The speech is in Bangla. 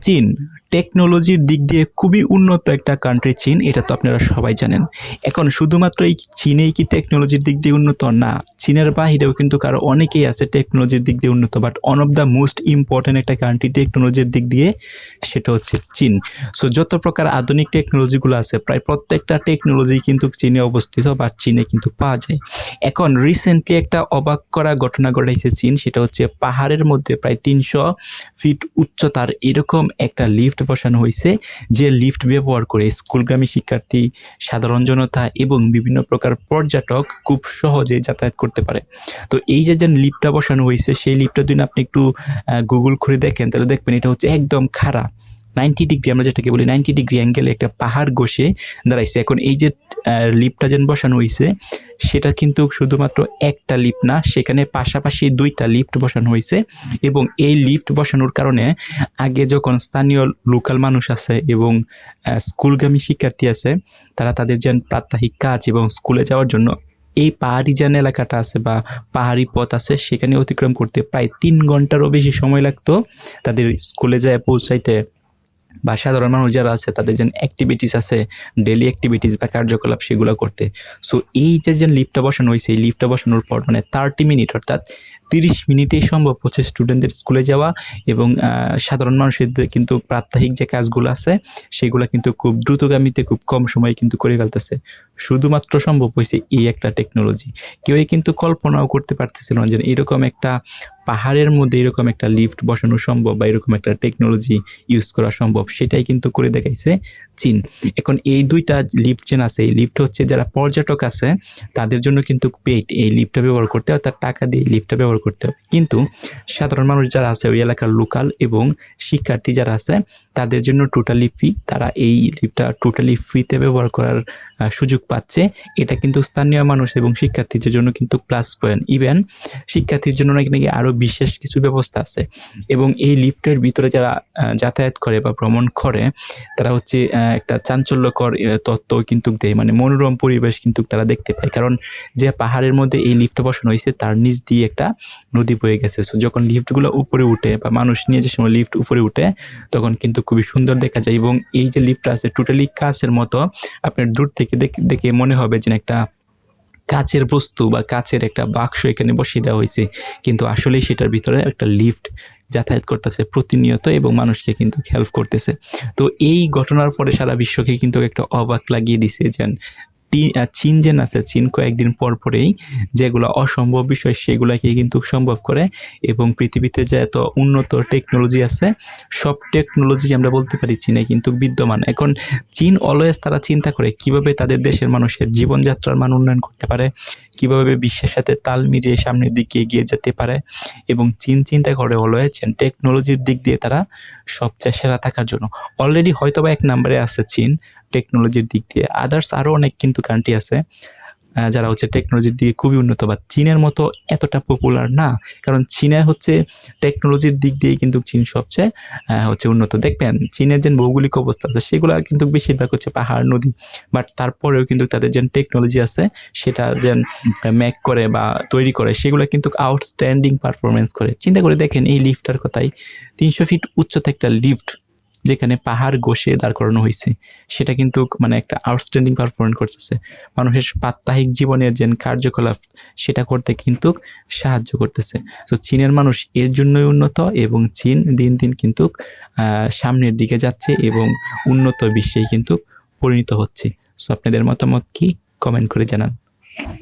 চীন টেকনোলজির দিক দিয়ে খুবই উন্নত একটা কান্ট্রি চীন, এটা তো আপনারা সবাই জানেন। এখন শুধুমাত্র এই চীনেই কি টেকনোলজির দিক দিয়ে উন্নত? না, চীনের বাহিরেও কিন্তু কারো অনেকেই আছে টেকনোলজির দিক দিয়ে উন্নত, but one of the most important একটা কান্ট্রি টেকনোলজির দিক দিয়ে, সেটা হচ্ছে চীন। সো যত প্রকার আধুনিক টেকনোলজিগুলো আছে প্রায় প্রত্যেকটা টেকনোলজি কিন্তু চীনে অবস্থিত বা চীনে কিন্তু পাওয়া যায়। এখন রিসেন্টলি একটা অবাক করা ঘটনা ঘটাইছে চীন, সেটা হচ্ছে পাহাড়ের মধ্যে প্রায় 300 ফিট উচ্চতার এরকম একটা লিফট বসানো হয়েছে, যে লিফট ব্যবহার করে স্কুলগামী শিক্ষার্থী, সাধারণ জনতা এবং বিভিন্ন প্রকার পর্যটক খুব সহজে যাতায়াত করতে পারে। তো এই যে লিফটটা বসানো হয়েছে, সেই লিফটটা যদি আপনি একটু গুগল করে দেখেন তাহলে দেখবেন এটা হচ্ছে একদম খাড়া 90 ডিগ্রি, আমরা যেটাকে বলি 90 ডিগ্রি অ্যাঙ্গেলে একটা পাহাড় ঘষে দাঁড়াইছে। এখন এই যে লিফটটা বসানো হয়েছে, সেটা কিন্তু শুধুমাত্র একটা লিফট না, সেখানে পাশাপাশি 2টা লিফট বসানো হয়েছে। এবং এই লিফট বসানোর কারণে আগে যখন স্থানীয় লোকাল মানুষ আছে এবং স্কুলগামী শিক্ষার্থী আছে, তারা তাদের প্রাত্যহিক কাজ এবং স্কুলে যাওয়ার জন্য এই পাহাড়ি এলাকাটা আছে বা পাহাড়ি পথ আছে, সেখানে অতিক্রম করতে প্রায় 3 ঘন্টারও বেশি সময় লাগতো তাদের স্কুলে যায় পৌঁছাইতে, বা সাধারণ মানুষ যারা আছে তাদের অ্যাক্টিভিটিস আছে, ডেলি অ্যাক্টিভিটিস বা কার্যকলাপ, সেগুলো করতে। সো এই যে লিফটটা বসানো হয়েছে, এই লিফটটা বসানোর পর 30 মিনিট অর্থাৎ 30 মিনিটেই সম্ভব হচ্ছে স্টুডেন্টদের স্কুলে যাওয়া এবং সাধারণ মানুষের কিন্তু প্রাত্যহিক যে কাজগুলো আছে সেগুলো কিন্তু খুব দ্রুতগামীতে খুব কম সময়ে কিন্তু করে ফেলতেছে। শুধুমাত্র সম্ভব হয়েছে এই একটা টেকনোলজি। কেউই কিন্তু কল্পনাও করতে পারতেছিল না যে এরকম একটা পাহাড়ের মধ্যে এরকম একটা লিফট বসানো সম্ভব বা এরকম একটা টেকনোলজি ইউজ করা সম্ভব, সেটাই কিন্তু করে দেখাইছে চীন। এখন এই 2টা লিফট আছে, এই লিফট হচ্ছে যারা পর্যটক আছে তাদের জন্য কিন্তু পেইড এই লিফটটা ব্যবহার করতে, অর্থাৎ টাকা দিয়ে লিফটটা ব্যবহার করতে হবে। কিন্তু সাধারণ মানুষ যারা আছে, ওই এলাকার লোকাল এবং শিক্ষার্থী যারা আছে, তাদের জন্য টোটালি ফ্রি, তারা এই লিফটটা টোটালি ফ্রিতে ব্যবহার করার সুযোগ পাচ্ছে। এটা কিন্তু স্থানীয় মানুষ এবং শিক্ষার্থীদের জন্য কিন্তু প্লাস পয়েন্ট। ইভেন শিক্ষার্থীর জন্য নাকি আরও বিশেষ কিছু ব্যবস্থা আছে। এবং এই লিফটের ভিতরে যারা যাতায়াত করে বা ভ্রমণ করে, তারা হচ্ছে একটা চাঞ্চল্যকর তথ্য কিন্তু দেয়, মনোরম পরিবেশ কিন্তু তারা দেখতে পায়। কারণ যে পাহাড়ের মধ্যে এই লিফটটা বসানো হয়েছে তার নিচ দিয়ে একটা নদী বয়ে গেছে। সো যখন লিফটগুলো উপরে উঠে বা মানুষ নিয়ে যে সময় লিফট উপরে উঠে, তখন কিন্তু খুবই সুন্দর দেখা যায়। এবং এই যে লিফটটা আছে টোটালি কাচের মতো, আপনার দূর থেকে দেখে মনে হবে যে একটা কাচের বস্তু বা কাচের একটা বাক্স এখানে বসিয়ে দেওয়া হয়েছে, কিন্তু আসলেই সেটার ভিতরে একটা লিফট যাতায়াত করতেছে প্রতিনিয়ত এবং মানুষকে কিন্তু হেল্প করতেছে। তো এই ঘটনার পরে সারা বিশ্বকে কিন্তু একটা অবাক লাগিয়ে দিছে যে চীন আছে, চীন কয়েকদিন পরেই যেগুলো অসম্ভব বিষয় সেগুলাকে কিন্তু সম্ভব করে। এবং পৃথিবীতে যে এত উন্নত টেকনোলজি আছে, সব টেকনোলজি আমরা বলতে পারি চীনে কিন্তু বিদ্যমান। এখন চীন অলওয়েজ তারা চিন্তা করে কিভাবে তাদের দেশের মানুষের জীবনযাত্রার মান উন্নয়ন করতে পারে, কিভাবে বিশ্বের সাথে তাল মিলিয়ে সামনের দিকে এগিয়ে যেতে পারে। এবং চীন চিন্তা করে অলওয়েজ টেকনোলজির দিক দিয়ে তারা সবচেয়ে সেরা থাকার জন্য। অলরেডি হয়তোবা 1 নম্বরে আছে চীন টেকনোলজির দিক দিয়ে। আদার্স আরও অনেক কিন্তু কান্ট্রি আছে যারা হচ্ছে টেকনোলজির দিকে খুবই উন্নত, বা চীনের মতো এতটা পপুলার না। কারণ চীনে হচ্ছে টেকনোলজির দিক দিয়ে কিন্তু চীন সবচেয়ে হচ্ছে উন্নত। দেখবেন চীনের ভৌগোলিক অবস্থা আছে সেগুলো কিন্তু বেশিরভাগ হচ্ছে পাহাড়, নদী, বাট তারপরেও কিন্তু তাদের টেকনোলজি আছে সেটা মেক করে বা তৈরি করে, সেগুলো কিন্তু আউটস্ট্যান্ডিং পারফরমেন্স করে। চিন্তা করে দেখেন এই লিফটটার কথাই, 300 ফিট উচ্চতা একটা লিফট যেখানে পাহাড় ঘষে দাঁড় করানো হয়েছে, সেটা কিন্তু একটা আউটস্ট্যান্ডিং পারফরমেন্স করতেছে। মানুষের প্রাত্যহিক জীবনের কার্যকলাপ সেটা করতে কিন্তু সাহায্য করতেছে। তো চীনের মানুষ এর জন্যই উন্নত এবং চীন দিন দিন কিন্তু সামনের দিকে যাচ্ছে এবং উন্নত বিশ্বেই কিন্তু পরিণত হচ্ছে। সো আপনাদের মতামত কি? কমেন্ট করে জানান।